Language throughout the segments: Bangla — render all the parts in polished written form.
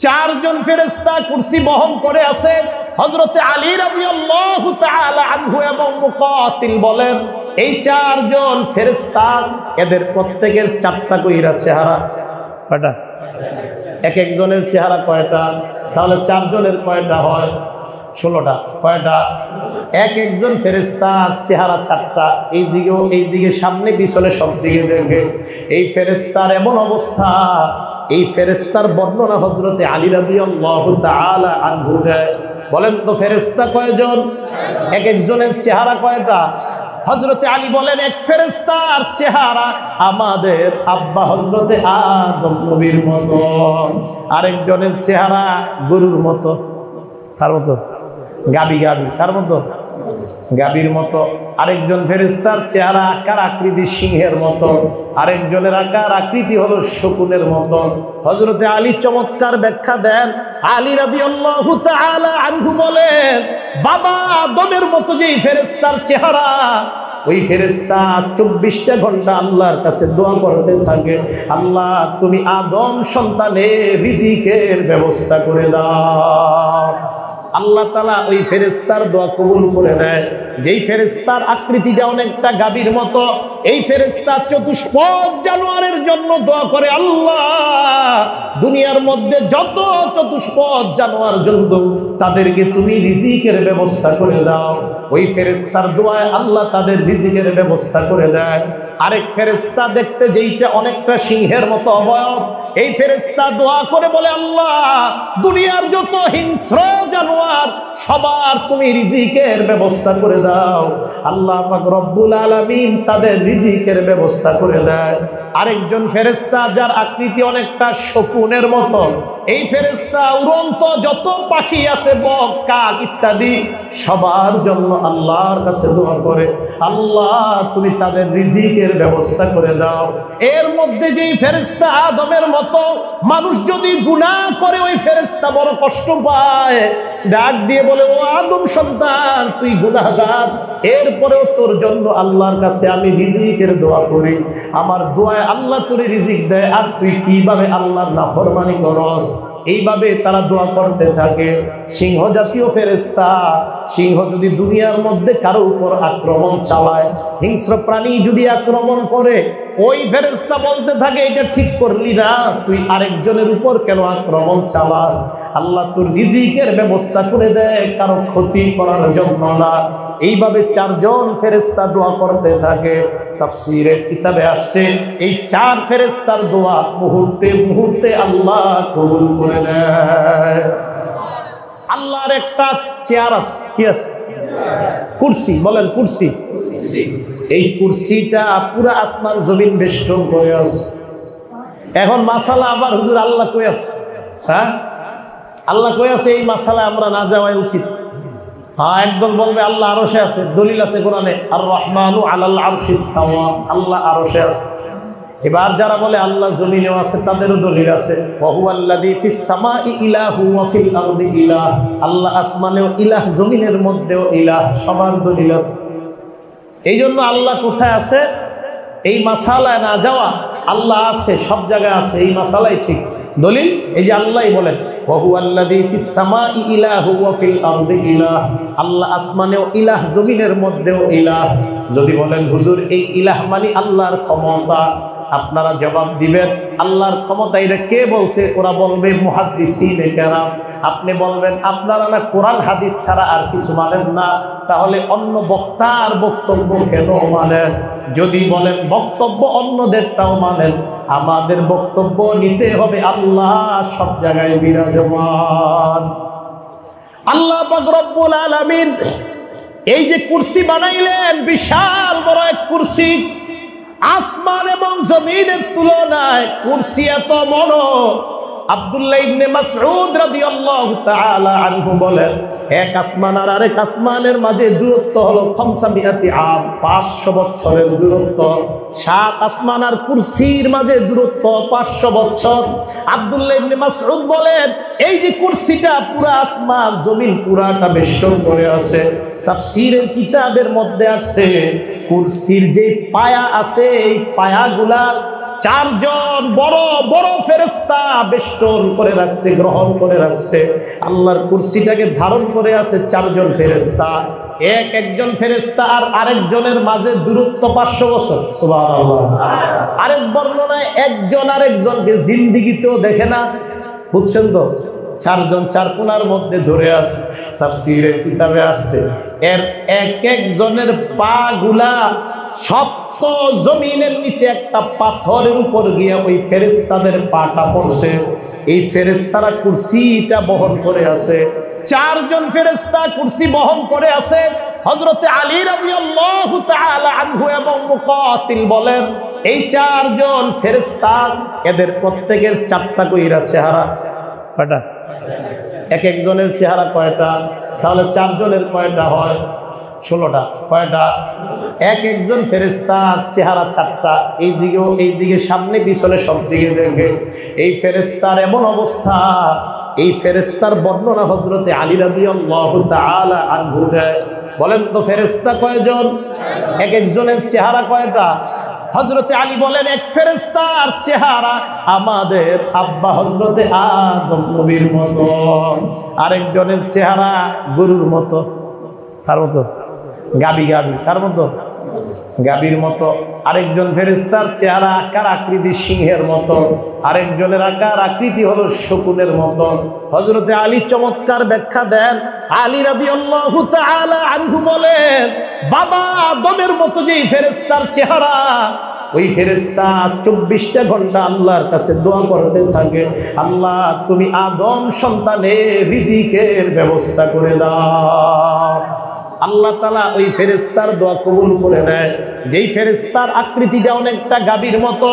চারজন ফেরেশতা কুরসি বহন করে আছে। হযরতে আলী রাদিয়াল্লাহু তাআলা আনহু এবং মুকাতিল বলেন, এই চারজন ফেরেশতা এদের প্রত্যেকের চারটা কইরা চেহারা। কয়টা? এক একজনের চেহারা কয়টা? তাহলে চারজনের কয়টা হয়? 16টা। কয়টা? এক একজন ফেরেশতার চেহারা চারটা, এই দিকেও, এই দিকে, সামনে পিছনে সব দিকে দেখবে। এই ফেরেশতার এমন অবস্থা, এই ফেরেশতার বর্ণনা হযরতে আলী রাদিয়াল্লাহু তাআলা আনহু দেয়। বলেন তো ফেরেশতা কয়জন? এক একজনের চেহারা কয়টা? হযরতে আলী বলেন, এক ফেরেশতার চেহারা আমাদের আব্বা হযরতে আদম নবীর মতো, আরেকজনের চেহারা গরুর মতো। কার মতো? গাবি। কার মতো? গাবির মতো। আরেকজন ফেরেশতার চেহারা আকার আকৃতি সিংহের মতো, আরেকজনের আকার আকৃতি হলো শকুনের মতো। হযরতে আলী চমৎকার ব্যাখ্যা দেন। আলী রাদিয়াল্লাহু তাআলা আনহু বলেন, বাবা আদমের মতো যেই ফেরেশতার চেহারা, ওই ফেরেশতা 24টা ঘন্টা আল্লাহর কাছে দোয়া করতে থাকে, আল্লাহ তুমি আদম সন্তানের রিজিকের ব্যবস্থা করে দাও। আল্লাহ তাআলা ওই ফেরেশতার দোয়া কবুল করে নেয়। যেই ফেরেশতার আকৃতিটা অনেকটা গাভীর মতো, এই ফেরেশতা চতুষ্পদ জানোয়ারের জন্য দোয়া করে, আল্লাহ দুনিয়ার মধ্যে যত চতুষ্পদ জানোয়ার জন্তু তাদেরকে তুমি রিজিকের ব্যবস্থা করে দাও। ওই ফেরেশতার দোয়ায় আল্লাহ তাদের রিজিকের ব্যবস্থা করে দেয়। আরেক ফেরেশতা দেখতে যেইটা অনেকটা সিংহের মতো অবয়ব, এই ফেরেশতা দোয়া করে বলে, আল্লাহ দুনিয়ার যত হিংস্র জানোয়ার সবার তুমি রিজিকের ব্যবস্থা করে দাও। আল্লাহ পাক রব্বুল আলামিন তাদের রিজিকের ব্যবস্থা করে দেয়। আরেকজন ফেরেশতা যার আকৃতি অনেকটা শকুনের মতো, এই ফেরেশতা উড়ন্ত যত পাখি আছে, বক, কাক ইত্যাদি সবার জন্য আল্লাহর কাছে দোয়া করে, আল্লাহ তুমি তাদের রিজিকের ব্যবস্থা করে দাও। এর মধ্যে যেই ফেরেশতা আদমের মতো, মানুষ যদি গুনাহ করে ওই ফেরেশতা বড় কষ্ট পায়, ডাক দিয়ে বলে, ও আদম সন্তান তুই গুনাহগার, এরপরেও তোর জন্য আল্লাহর কাছে আমি রিজিকের দোয়া করি, আমার দোয়ায় আল্লাহ তোরে রিজিক দেয়, আর তুই কিভাবে আল্লাহর নাফরমানি করস। এইভাবে তারা দোয়া করতে থাকে। সিংহ জাতীয় ফেরেশতা, সিংহ যদি দুনিয়ার মধ্যে কারো উপর আক্রমণ চালায়, হিংস্র প্রাণী যদি আক্রমণ করে, ওই ফেরেশতা বলতে থাকে, এটা ঠিক করলি না, তুই আরেকজনের উপর কেন আক্রমণ চালাস। আল্লাহ তোর রিজিকের ব্যবস্থা করে দেয়, কারো ক্ষতি করার জন্য না। এইভাবে চারজন ফেরেশতা দোয়া করতে থাকে। তাফসীরের কিতাবে আসছে, এই চার ফেরেশতার দোয়া মুহূর্তে মুহূর্তে আল্লাহ কবুল করে নেয়। আল্লাহর একটা চেয়ার আছে, কি আছে? কুরসি। বলেন কুরসি। এই কুরসিটা পুরো আসমান জমিন বেষ্টন করে আছে। এখন মাসালা আবার হুজুর আল্লাহ কই আছে? হ্যাঁ, আল্লাহ কই আছে? এই মাসালা আমরা না যাওয়াই উচিত। হ্যাঁ, একদল বলবে আল্লাহ আরশে আছে, দলিল আছে কোরআনে, আর রহমানু আলাল আরশি ইস্তাওয়া, আল্লাহ আরশে আছে। এবার যারা বলে আল্লাহ জমিনেও আছে, তাদেরও দলিল আছে, ওয়া হুয়াল্লাযী ফিস সামাই ইলাহু ওয়া ফিল আরদি ইলাহ, আল্লাহ আসমানেও ইলাহ, জমিনের মধ্যেও ইলাহ, সবার দলিল আছে। এই জন্য আল্লাহ কোথায় আছে এই মাসালায় না যাওয়া, আল্লাহ আছে, সব জায়গায় আছে, এই মাসালাই ঠিক। দলিল এই যে আল্লাহই বলেন, ওয়া হুয়াল্লাযী ফিস সামাই ইলাহু ওয়া ফিল আরদি ইলাহ, আল্লাহ আসমানেও ইলাহ, জমিনের মধ্যেও ইলাহ। যদি বলেন হুজুর এই ইলাহ মানে আল্লাহর ক্ষমতা, আপনারা জবাব দিবেন আল্লাহর ক্ষমতা এটা কে বলছে? ওরা বলবে মুহাদ্দিসিনে কেরাম। আপনি বলবেন আপনারা না কোরআন হাদিস ছাড়া আর কিছু মানেন না, তাহলে অন্য বক্তার বক্তব্য কেন মানেন? যদি বলেন বক্তব্য অন্যদেরটাও মানেন, আমাদের বক্তব্য নিতে হবে আল্লাহ সব জায়গায় বিরাজমান। আল্লাহ পাক রব্বুল আলামিন এই যে কুরসি বানাইলেন, বিশাল বড় এক কুরসি, আসমান এবং জমিনের তুলনায় কুরসি এত বড়। আব্দুল্লাহ ইবনে মাসউদ রাদিয়াল্লাহু তাআলা আনহু বলেন, এক আসমান আর আরেক আসমানের মাঝে দূরত্ব হলো 500 আম, 500 বছরের দূরত্ব। 7 আসমান আর কুরসির মাঝে দূরত্ব 500 বছর। আব্দুল্লাহ ইবনে মাসউদ বলেন, এই যে কুরসিটা পুরো আসমান জমিন পুরাটা বেষ্টন করে আছে। তাফসীরের কিতাবের মধ্যে আছে কুরসির যে পায়া আছে, এই পায়াগুলা চারজন বড় বড় ফেরেশতা বেষ্টন করে রাখছে, গ্রহণ করে রাখছে। আল্লাহর কুরসিটাকে ধারণ করে আছে চারজন ফেরেশতা। একজন ফেরেশতা আর আরেকজনের মাঝে দূরত্ব 500 বছর। সুবহানাল্লাহ। আরেক বর্ণনায় একজন আরেকজনকে জিন্দেগিতেও দেখে না। বুঝছেন তো? চারজন চার কোণার মধ্যে ধরে আছে। তাফসীরের কিতাবে আছে এর একজনের পা গুলা সপ্ত জমিনের নিচে একটা পাথরের উপর গিয়ে ওই ফেরেশতাদের পাটা পড়ছে। এই ফেরেশতারা কুরসিটা বহন করে আছে। চারজন ফেরেশতা কুরসি বহন করে আছে। হযরতে আলী রাদিয়াল্লাহু তাআলা আনহু এবং মুকাতিল বলেন, এই চারজন ফেরেশতা এদের প্রত্যেকের চারটা কইরা চেহারা। কয়টা? এক একজনের চেহারা কয়টা? তাহলে চারজনের কয়টা হয়? 16টা। কয়টা? এক একজন ফেরেশতার চেহারা 4টা। এইদিকে সামনে পিছনে সব দিকে দেখে। এই ফেরেশতার এমন অবস্থা, এই ফেরেশতার বর্ণনা হযরতে আলী রাদিয়াল্লাহু তাআলা আনহু দেয়। বলেন তো ফেরেশতা কয়জন? এক একজনের চেহারা কয়টা? হযরতে আলী বলেন, এক ফেরেশতার চেহারা আমাদের আব্বা হযরতে আদম নবীর মতো, আরেকজনের চেহারা গরুর মতো। তার মতো গাবি তার মতো গাবির মতো। আরেকজন ফেরেশতার চেহারা আকার আকৃতি সিংহের মতো, আরেকজনের আকার আকৃতি হলো শকুনের মতো। হযরতে আলী চমৎকার ব্যাখ্যা দেন। আলী রাদিয়াল্লাহু তাআলা আনহু বলেন, বাবা আদমের মতো যেই ফেরেশতার চেহারা, ওই ফেরেশতা 24টা ঘন্টা আল্লাহর কাছে দোয়া করতে থাকে, আল্লাহ তুমি আদম সন্তানের রিজিকের ব্যবস্থা করে দাও। আল্লাহ তাআলা ওই ফেরেশতার দোয়া কবুল করে নেয়। যেই ফেরেশতার আকৃতিটা অনেকটা গাভীর মতো,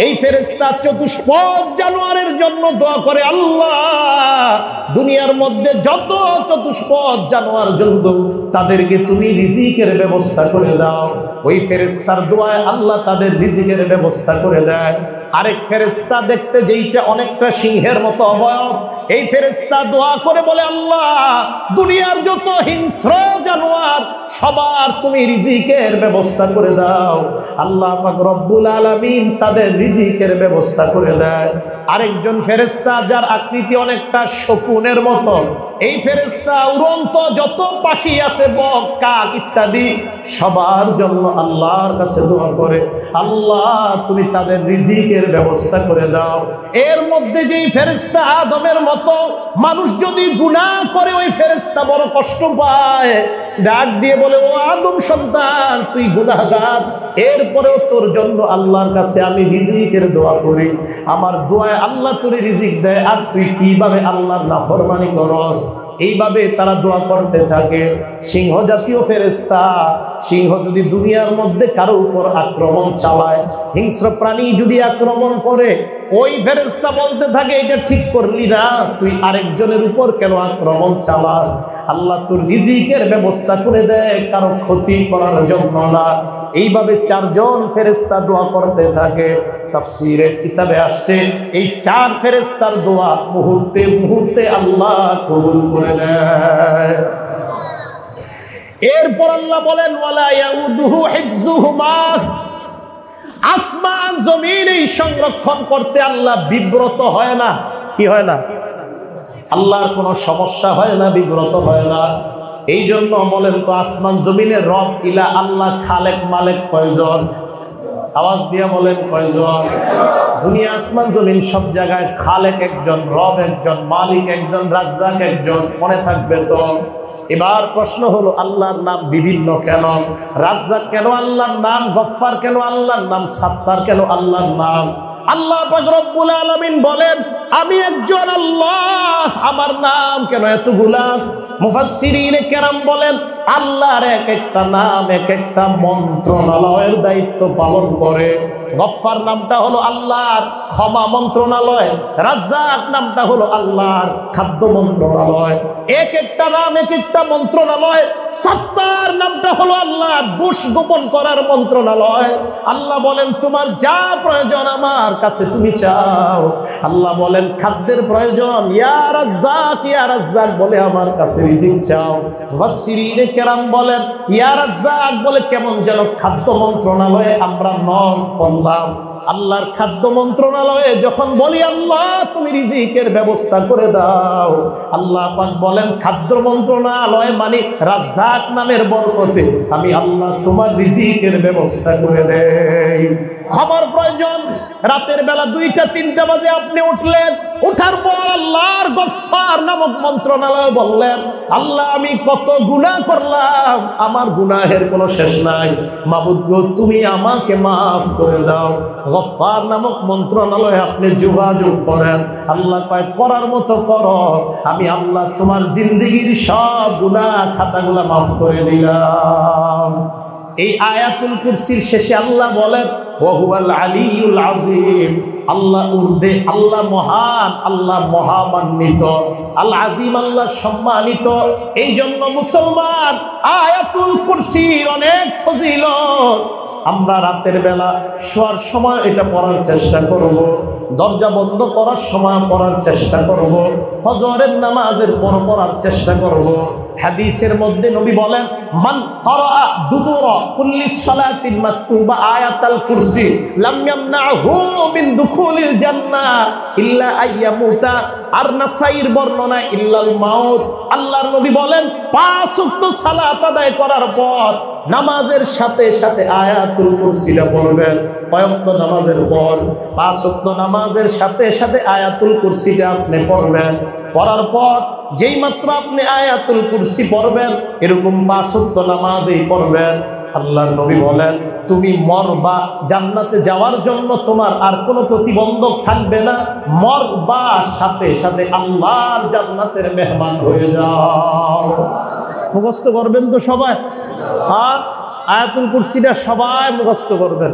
এই ফেরেশতা চতুষ্পদ জানোয়ারের জন্য দোয়া করে, আল্লাহ দুনিয়ার মধ্যে যত চতুষ্পদ জানোয়ার জন্তু তাদেরকে তুমি রিজিকের ব্যবস্থা করে দাও। ওই ফেরেশতার দোয়ায় আল্লাহ তাদের রিজিকের ব্যবস্থা করে দেয়। আরেক ফেরেশতা দেখতে যেইটা অনেকটা সিংহের মতো অবয়ব, এই ফেরেশতা দোয়া করে বলে, আল্লাহ দুনিয়ার যত হিংস্র জানোয়ার সবার তুমি রিজিকের ব্যবস্থা করে দাও। আল্লাহ পাক রব্বুল আলামিন তাদের রিজিকের ব্যবস্থা করে দেয়। আরেকজন ফেরেশতা যার আকৃতি অনেকটা শকুনের মতো, এই ফেরেশতা উড়ন্ত যত পাখি আছে, বক, কাক ইত্যাদি সবার জন্য আল্লাহর কাছে দোয়া করে, আল্লাহ তুমি তাদের রিজিকের ব্যবস্থা করে দাও। এর মধ্যে যেই ফেরেশতা আদমের মতো, মানুষ যদি গুনাহ করে ওই ফেরেশতা বড় কষ্ট পায়, ডাক দিয়ে বলে, ও আদম সন্তান তুই গুনাহগার, এরপরেও তোর জন্য আল্লাহর কাছে আমি রিজিকের দোয়া করি, আমার দোয়ায় আল্লাহ তোরে রিজিক দেয়, আর তুই কিভাবে আল্লাহর নাফরমানি করস। এইভাবে তারা দোয়া করতে থাকে। সিংহ জাতীয় ফেরেশতা, সিংহ যদি দুনিয়ার মধ্যে কারো উপর আক্রমণ চালায়, হিংস্র প্রাণী যদি আক্রমণ করে, ওই ফেরেশতা বলতে থাকে, এটা ঠিক করলি না, তুই আরেকজনের উপর কেন আক্রমণ চালাস। আল্লাহ তোর রিজিকের ব্যবস্থা করে দেয়, কারো ক্ষতি করার জন্য না। এইভাবে চারজন ফেরেশতা দোয়া করতে থাকে। তাফসীরের কিতাবে আসছে, এই চার ফেরেশতার দোয়া মুহূর্তে মুহূর্তে আল্লাহ কবুল করে নেয়। এরপর আল্লাহ বলেন, ওয়ালা ইয়াউদুহু হিফযুহুমা, আসমান জমিন এই সংরক্ষণ করতে আল্লাহ বিব্রত হয় না। কি হয় না? আল্লাহর কোনো সমস্যা হয় না, বিব্রত হয় না। এই জন্য বলেন তো, আসমান জমিনের রব ইলা আল্লাহ খালেক মালিক কয়জন? আওয়াজ দিয়া বলেন কয়জন? দুনিয়া আসমান জমিন সব জায়গায় খালেক একজন, রব একজন, মালিক একজন, রাজ্জাক একজন। মনে থাকবে তো? এবার প্রশ্ন হলো, আল্লাহর নাম বিভিন্ন কেন? রাজ্জাক কেন আল্লাহর নাম? গফফার কেন আল্লাহর নাম? সাত্তার কেন আল্লাহর নাম? আল্লাহ পাক রব্বুল আলামিন বলেন, আমি একজন আল্লাহ, আমার নাম কেন এতগুলা? মুফাসসিরিনে কেরাম বলেন, আল্লাহর এক একটা নাম এক একটা মন্ত্রণালয়ের দায়িত্ব পালন করে। গফফার নামটা হলো আল্লাহর ক্ষমা মন্ত্রণালয়, রাজ্জাক নামটা হলো আল্লাহর খাদ্য মন্ত্রণালয়। এক একটা নাম এক একটা মন্ত্রণালয়। সাত্তার নামটা হলো আল্লাহর দোষ গোপন করার মন্ত্রণালয়। আল্লাহ বলেন, তোমার যা প্রয়োজন আমার কাছে তুমি চাও। আল্লাহ বলেন, খাদ্যের প্রয়োজন, ইয়া রাজ্জাক বলে আমার কাছে রিজিক চাও। মুফাসসিরিনে কেরাম বলেন, ইয়া রাজ্জাক বলে কেমন যেন খাদ্য মন্ত্রণালয়ে আমরা নক করলাম। আল্লাহর খাদ্য মন্ত্রণালয়ে যখন বলি আল্লাহ তুমি রিজিকের ব্যবস্থা করে দাও, আল্লাহ পাক বলেন খাদ্য মন্ত্রণালয় মানে রাজ্জাক নামের বরকতে আমি আল্লাহ তোমার রিজিকের ব্যবস্থা করে দেই। খবর প্রয়োজন, রাতের বেলা 2টা-3টা বাজে আপনি উঠলেন, উঠার পর আল্লাহর গফফার নামক মন্ত্রণালয় বললেন আল্লাহ আমি কত গুনাহ করলাম, আমার গুনাহের কোনো শেষ নাই, মাবুদ গো তুমি আমাকে মাফ করে দাও। গফফার নামক মন্ত্রণালয়ে আপনি যোগাযোগ করেন, আল্লাহ কয় করার মতো করো, আমি আল্লাহ তোমার জিন্দেগির সব গুনাহ খাতাগুলা মাফ করে দিলাম। এই আয়াতুল কুরসির শেষে আল্লাহ বলেন ওয়া হুয়াল আলিয়ুল আযীম, আল্লাহ উর্দে, আল্লাহ মহান, আল্লাহ মহামান্বিত, আল আজিম আল্লাহ সম্মানিত। এই জন্য মুসলমান আয়াতুল কুরসির অনেক ফজিলত। আমরা রাতের বেলা শোয়ার সময় এটা পড়ার চেষ্টা করব, দরজা বন্ধ করার সময় পড়ার চেষ্টা করব, ফজরের নামাজের পর পড়ার চেষ্টা করব। হাদিসের মধ্যে নবী বলেন মান ক্বারাআ দুবুরা কুল্লি সালাতিন মাকতুবা আয়াতাল কুরসি লাম ইয়ামনাহু মিন দুখুলিল জান্নাহ ইল্লা আইয়ামুতা। আর নাসাইর বর্ণনা ইল্লাল মাউত। আল্লাহর নবী বলেন 5 ওয়াক্ত সালাত আদায় করার পর নামাজের সাথে সাথে আয়াতুল কুরসিটা পড়বেন। কয়েকত নামাজের পর 5 ওয়াক্ত নামাজের সাথে সাথে আয়াতুল কুরসিটা আপনি পড়বেন। পড়ার পর যেই মাত্র আপনি আয়াতুল কুরসি পড়বেন, এরকম 5 ওয়াক্ত নামাজই পড়বেন, আল্লাহর নবী বলেন তুমি মরবা, জান্নাতে যাওয়ার জন্য তোমার আর কোনো প্রতিবন্ধক থাকবে না, মরবা সাথে সাথে আল্লাহর জান্নাতের মেহমান হয়ে যাও। মুখস্থ করবেন তো সবাই, আর আয়াতুল কুরসিটা সবাই মুখস্থ করবেন।